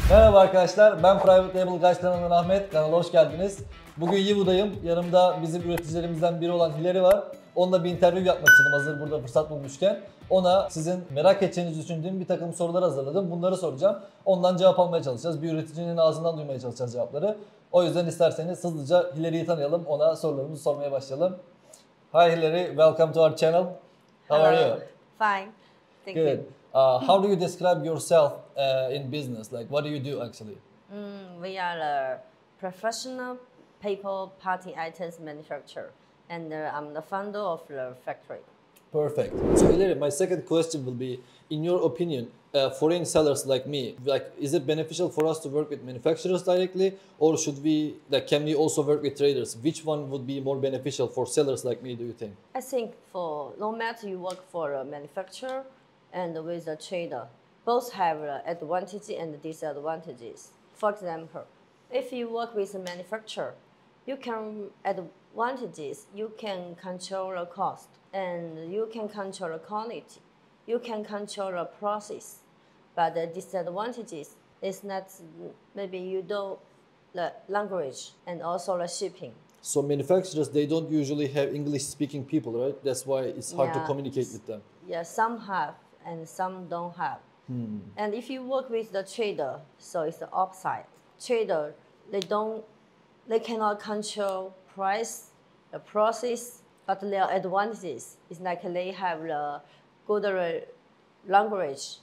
Merhaba arkadaşlar, ben Private Label Guys kanalından Ahmet, kanala hoş geldiniz. Bugün Yivu'dayım, yanımda bizim üreticilerimizden biri olan Hilary var. Onunla bir interview yapmak istedim hazır burada fırsat bulmuşken. Ona sizin merak edeceğinizi düşündüğüm bir takım sorular hazırladım, bunları soracağım. Ondan cevap almaya çalışacağız, bir üreticinin ağzından duymaya çalışacağız cevapları. O yüzden isterseniz hızlıca Hilary'yi tanıyalım, ona sorularımızı sormaya başlayalım. Hi Hilary, welcome to our channel. How are you? Fine, thank Good. you. How do you describe yourself in business? Like, what do you do actually? We are a professional paper party items manufacturer, and I'm the founder of the factory. Perfect. So Hilary, my second question will be, in your opinion, foreign sellers like me, like, is it beneficial for us to work with manufacturers directly, or should we, like, can we also work with traders? Which one would be more beneficial for sellers like me, do you think? I think for no matter you work for a manufacturer and with a trader, both have advantages and disadvantages. For example, if you work with a manufacturer, you can advantages, you can control the cost and you can control the quality, you can control the process. But the disadvantages is that maybe you don't the language and also the shipping. So manufacturers, they don't usually have English-speaking people, right? That's why it's hard to communicate with them. Yeah, some have and some don't have. And if you work with the trader, so it's the opposite. Trader, they cannot control price, the process, but their advantages is like they have the good language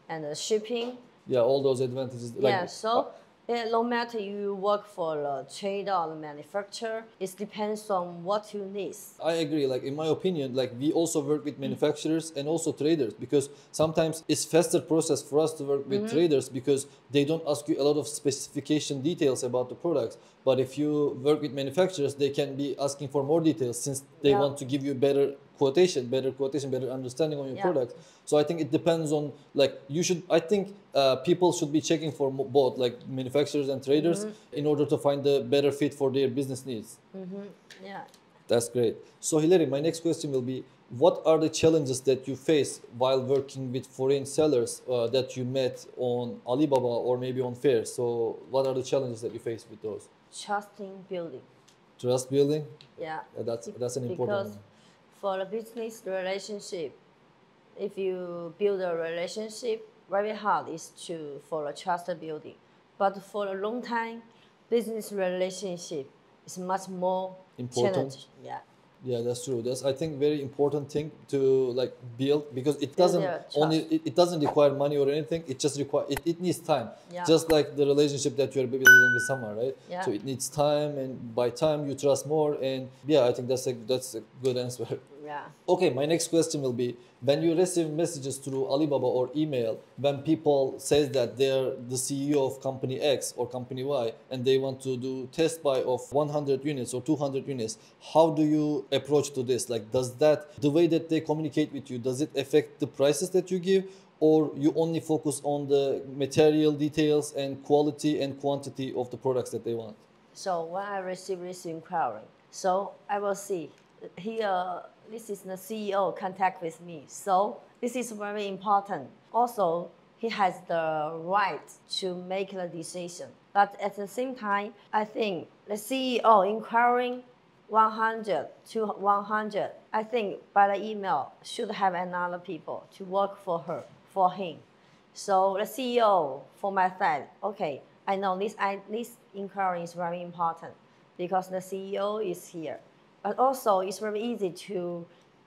and the shipping. Yeah, all those advantages. Like, Yeah, so no matter you work for a trader or a manufacturer, it depends on what you need. I agree. Like, in my opinion, like, we also work with manufacturers and also traders, because sometimes it's faster process for us to work with traders because they don't ask you a lot of specification details about the products. But if you work with manufacturers, they can be asking for more details since they want to give you better quotation, better understanding on your product. So I think it depends on, like, I think people should be checking for both, like, manufacturers and traders in order to find the better fit for their business needs. Yeah. That's great. So Hilary, my next question will be, what are the challenges that you face while working with foreign sellers that you met on Alibaba or maybe on fairs? So what are the challenges that you face with those? Trusting building. Trust building? Yeah. That's an important one. Because for a business relationship, if you build a relationship, very hard is for a trust building. But for a long time, business relationship is much more Important. challenging. Yeah. Yeah, that's true. That's, I think, very important thing to, like, build, because it doesn't it doesn't require money or anything. It just it needs time. Yeah. Just like the relationship that you're building with someone, right? Yeah. So it needs time, and by time you trust more. And yeah, I think that's a good answer. Yeah. Okay, my next question will be, when you receive messages through Alibaba or email, when people says that they're the CEO of company X or company Y and they want to do test buy of 100 units or 200 units, how do you approach to this? Like, does the way that they communicate with you, does it affect the prices that you give, or you only focus on the material details and quality and quantity of the products that they want? So when I receive this inquiry, so I will see here, this is the CEO contact with me. So this is very important. Also, he has the right to make the decision. But at the same time, I think the CEO inquiring 100 to 100, I think by the email should have another people to work for him. So the CEO for my side, okay, I know this inquiry is very important because the CEO is here. But also, it's very easy to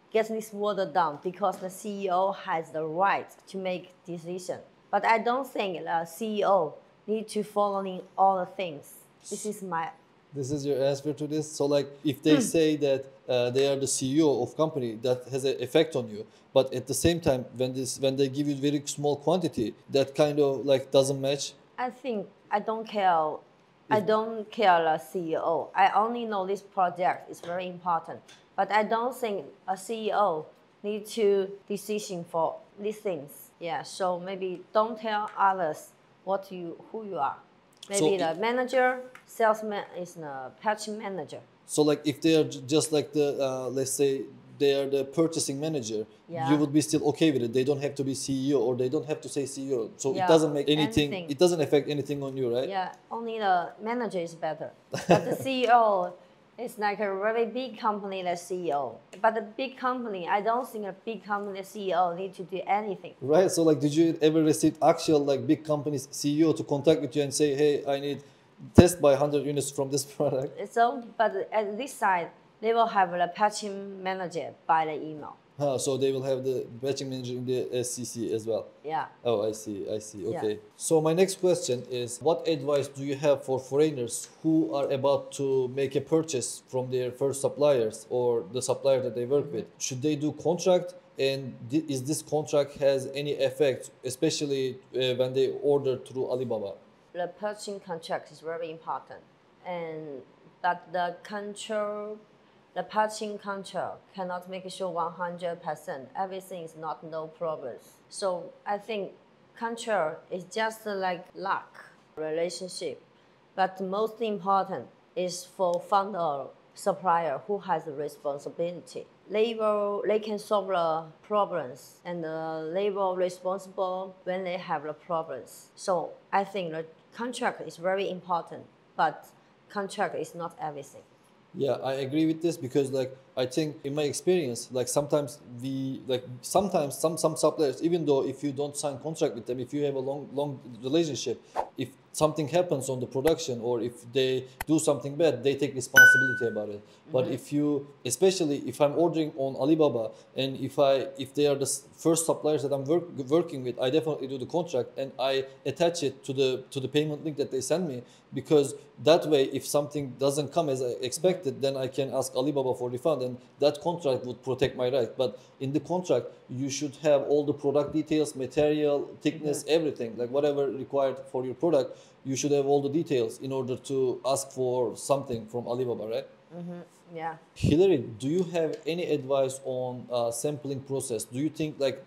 get this word down because the CEO has the right to make decision. But I don't think the CEO need to follow all the things. This is your answer to this? So, like, if they say that they are the CEO of company, that has an effect on you. But at the same time, when they give you very small quantity, that kind of, like, doesn't match. I think I don't care. I don't care the CEO. I only know this project is very important. But I don't think a CEO need to decision for these things. Yeah, so maybe don't tell others who you are. Maybe the manager, salesman is the patch manager. So, like, if they are just like the, let's say, they are the purchasing manager, Yeah. you would be still okay with it. They don't have to be CEO or they don't have to say CEO. So Yeah, it doesn't make anything, anything. it doesn't affect anything on you, right? Yeah, only the manager is better. But the CEO is like a very big company, the CEO. But the big company, I don't think a big company CEO need to do anything. Right. So like, did you ever receive actual like big companies CEO to contact with you and say, hey, I need test by 100 units from this product? So, but at this side, they will have a patching manager by the email. So they will have the batching manager in the SCC as well. Yeah. Oh, I see. Okay. Yeah. So my next question is, what advice do you have for foreigners who are about to make a purchase from their first suppliers or the supplier that they work with? Should they do contract? And is this contract has any effect, especially when they order through Alibaba? The purchasing contract is very important, but the purchasing contract cannot make sure 100% everything is not no problems. So I think contract is just like luck relationship, but most important is for founder supplier who has the responsibility. They can solve the problems and they will responsible when they have the problems. So I think the contract is very important, but contract is not everything. Yeah, I agree with this because like I think in my experience, like sometimes some suppliers, even though if you don't sign contract with them, if you have a long relationship, if something happens on the production or if they do something bad, they take responsibility about it. But if you, especially if I'm ordering on Alibaba and if they are the first suppliers that I'm working with, I definitely do the contract and I attach it to the payment link that they send me, because that way if something doesn't come as I expected, then I can ask Alibaba for refund and that contract would protect my right. But in the contract, you should have all the product details, material, thickness, everything, like whatever required for your product, you should have all the details in order to ask for something from Alibaba, right? Yeah. Hilary, do you have any advice on sampling process? Do you think like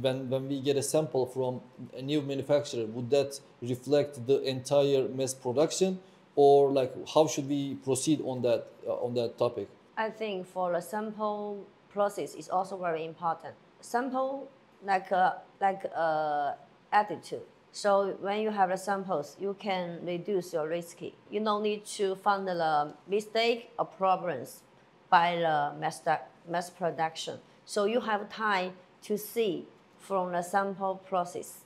when we get a sample from a new manufacturer, would that reflect the entire mass production, or like how should we proceed on that topic? I think for the sample process is also very important. Sample like a attitude. So when you have the samples, you can reduce your risk. You don't need to find the mistake or problems by the mass production. So you have time to see from the sample process.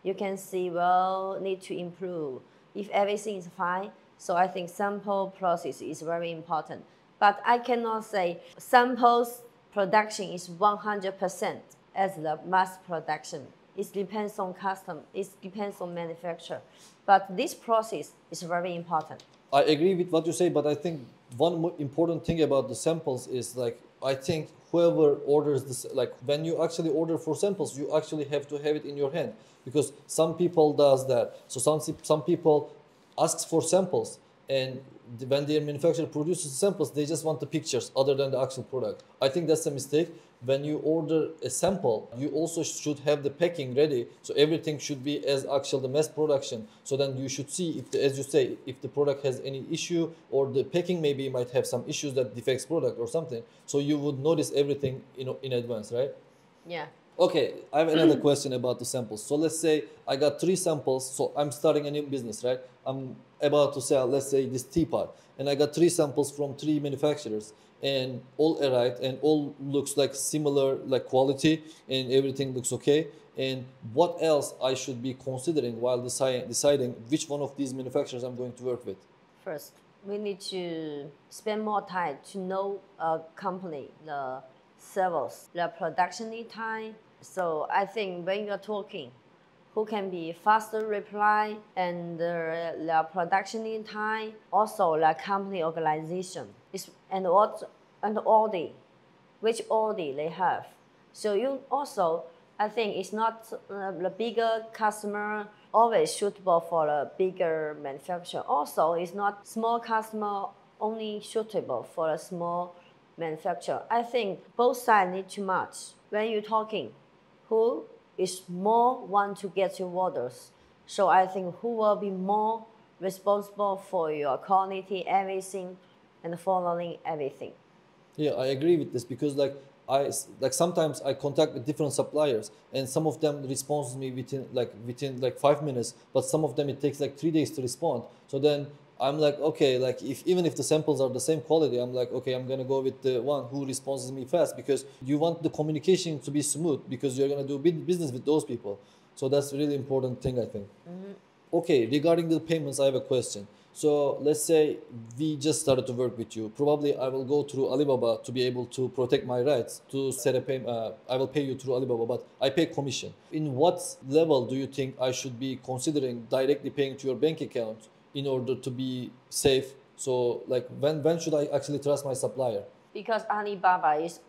You can see, well, need to improve. If everything is fine, so I think sample process is very important. But I cannot say samples production is 100% as the mass production. It depends on custom, it depends on manufacturer. But this process is very important. I agree with what you say, but I think one important thing about the samples is like, I think whoever orders this, like when you actually order for samples, you actually have to have it in your hand, because some people does that. So some people asks for samples, and when their manufacturer produces samples, they just want the pictures other than the actual product. I think that's a mistake. When you order a sample, you also should have the packing ready. So everything should be as actual the mass production. So then you should see if, as you say, if the product has any issue or the packing maybe might have some issues that defects product or something. So you would notice everything in advance, right? Yeah. Okay, I have another question about the samples. So let's say I got 3 samples. So I'm starting a new business, right? I'm about to sell, let's say, this teapot. And I got 3 samples from 3 manufacturers. And all arrived and all looks like similar like quality and everything looks okay. And what else I should be considering while deciding which one of these manufacturers I'm going to work with? First, we need to spend more time to know a company, the service, the production lead time. So I think when you're talking, who can be faster reply and the production lead time, also the company organization, and audit, which audit they have. So you also, I think it's not the bigger customer always suitable for the bigger manufacturer. Also, it's not small customer only suitable for a small manufacturer. I think both sides need to match. When you're talking, who is more want to get your orders. So I think who will be more responsible for your quality, everything, and following everything. Yeah, I agree with this because like sometimes I contact with different suppliers, and some of them responds me within 5 minutes, but some of them it takes like 3 days to respond. So then I'm like, okay, like even if the samples are the same quality, I'm like, okay, I'm gonna go with the one who responds me fast, because you want the communication to be smooth, because you're gonna do business with those people. So that's a really important thing, I think. Okay, regarding the payments, I have a question. So let's say we just started to work with you. Probably I will go through Alibaba to be able to protect my rights to set a payment. I will pay you through Alibaba, but I pay commission. In what level do you think I should be considering directly paying to your bank account in order to be safe? So like when should I actually trust my supplier? Because Alibaba is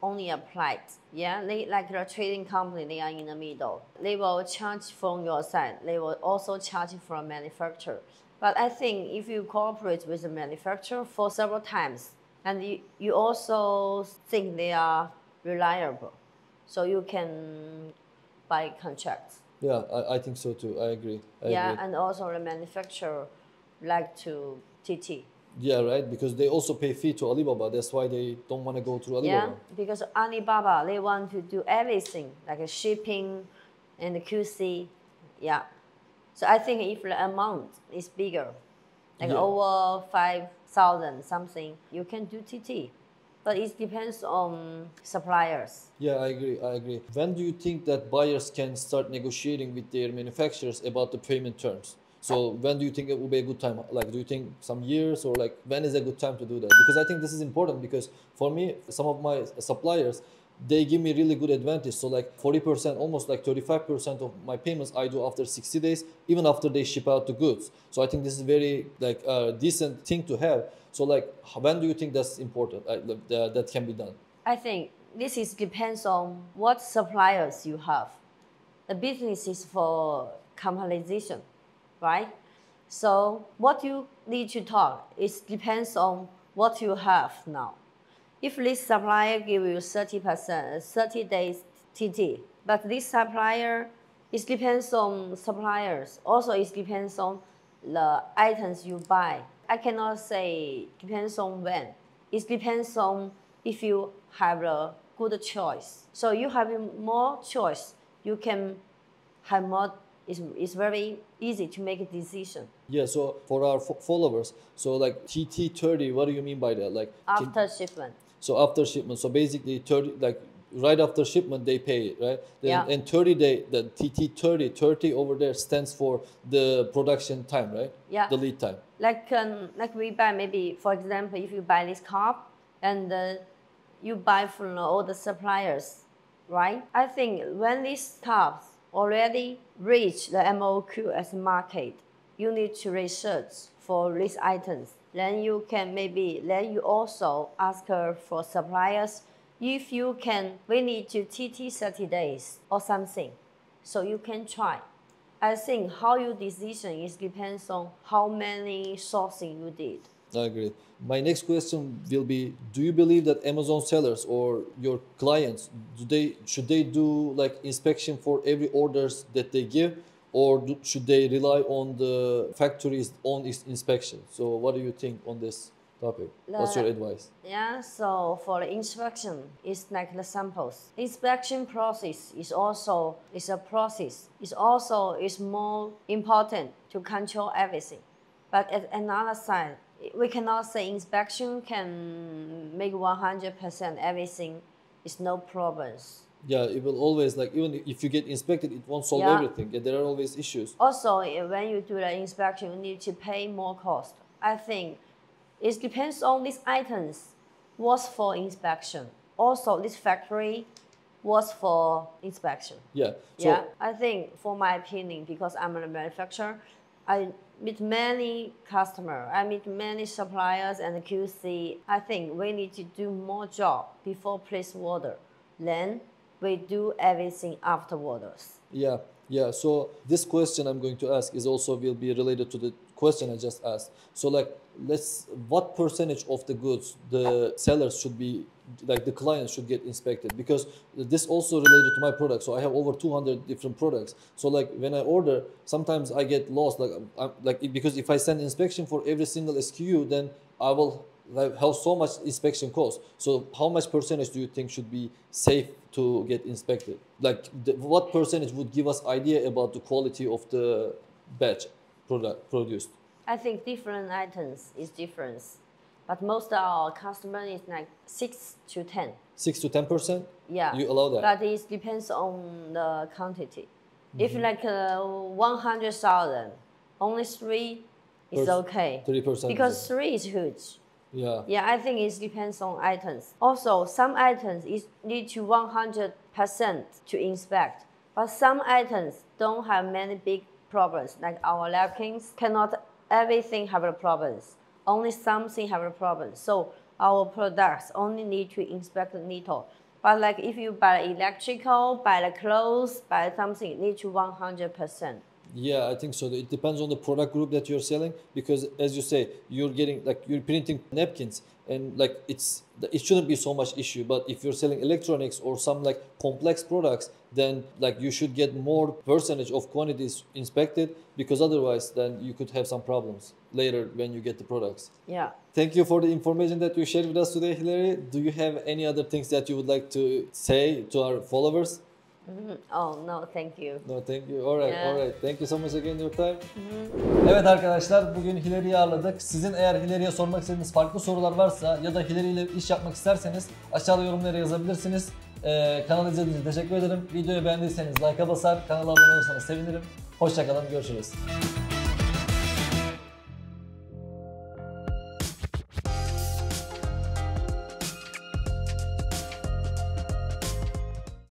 only applied. Yeah, they like the trading company, they are in the middle. They will charge from your side. They will also charge from manufacturer. But I think if you cooperate with the manufacturer for several times, and you also think they are reliable, so you can buy contracts. Yeah, I think so too. I agree. I agree. And also the manufacturer like to TT. Yeah, right, because they also pay fee to Alibaba. That's why they don't want to go through Alibaba. Yeah, because Alibaba, they want to do everything, like shipping and QC. Yeah. So I think if the amount is bigger, like over 5,000 something, you can do TT. But it depends on suppliers. Yeah, I agree. When do you think that buyers can start negotiating with their manufacturers about the payment terms? So when do you think it will be a good time? Like, do you think some years, or like when is a good time to do that? Because I think this is important, because for me, some of my suppliers, they give me really good advantage. So like 40%, almost like 35% of my payments I do after 60 days, even after they ship out the goods. So I think this is very like a decent thing to have. So like, when do you think that's important, that can be done? I think this depends on what suppliers you have. The business is for commercialization, right? So what you need to talk, it depends on what you have now. If this supplier give you 30%, 30 days TT, but this supplier, it depends on suppliers. Also, it depends on the items you buy. I cannot say depends on when. It depends on if you have a good choice. So you have more choice, you can have more. It's very easy to make a decision. Yeah, so for our followers, so like TT30, what do you mean by that? Like after shipment. So after shipment, so basically 30, like right after shipment they pay it, right? Then, Yeah. And 30 day, the TT30 over there stands for the production time, right? Yeah. The lead time. Like we buy, maybe for example, if you buy this cup and you buy from all the suppliers, right? I think when these cups already reach the MOQ as market, you need to research for these items. Then you also ask her for suppliers if you can, we need to TT 30 days or something. So you can try. I think how your decision is depends on how many sourcing you did. I agree. My next question will be, do you believe that Amazon sellers or your clients, should they do like inspection for every orders that they give, or should they rely on the factory's own inspection? So what do you think on this topic? What's your advice? Yeah, so for the inspection, it's like the samples. Inspection process is a process. It's more important to control everything. But at another side, we cannot say inspection can make 100% everything. It's no problems. Yeah, it will always, like, even if you get inspected, it won't solve everything. Yeah, there are always issues. Also, when you do the inspection, you need to pay more cost. I think it depends on these items was for inspection. Also, this factory was for inspection. Yeah. So, I think, for my opinion, because I'm a manufacturer, I meet many customers, I meet many suppliers and QC. I think we need to do more job before place order. Then we do everything afterwards. Yeah. So this question I'm going to ask will be related to the question I just asked. So like, what percentage of the goods the sellers should be, like the clients should get inspected? Because this also related to my product. So I have over 200 different products. So like when I order, sometimes I get lost. Because if I send inspection for every single SKU, then I will like how so much inspection costs. So how much percentage do you think should be safe to get inspected? Like what percentage would give us idea about the quality of the batch product produced? I think different items is different, but most of our customer is like 6 to 10. 6 to 10%? Yeah. You allow that? But it depends on the quantity. If like 100,000, only 3 is okay. 3%. Because 3 is huge. Yeah. Yeah, I think it depends on items. Also, some items is need to 100% to inspect, but some items don't have many big problems. Like our napkins, cannot everything have a problems. Only something have a problem. So our products only need to inspect a little. But like if you buy electrical, buy the clothes, buy something, it need to 100%. Yeah, I think so. It depends on the product group that you're selling, because as you say, you're getting like you're printing napkins and like it shouldn't be so much issue. But if you're selling electronics or some like complex products, then like you should get more percentage of quantities inspected, because otherwise then you could have some problems later when you get the products. Yeah. Thank you for the information that you shared with us today, Hilary. Do you have any other things that you would like to say to our followers? Oh no, thank you. No, thank you. All right, Yeah. all right. Thank you so much again your time. Evet arkadaşlar, bugün Hilary'yi ağırladık. Sizin eğer Hilary'ye sormak istediğiniz farklı sorular varsa ya da Hilary ile iş yapmak isterseniz aşağıda yorumlara yazabilirsiniz. Kanalı izlediğiniz için teşekkür ederim. Videoyu beğendiyseniz like'a basar, kanala abone olursanız sevinirim. Hoşça kalın, görüşürüz.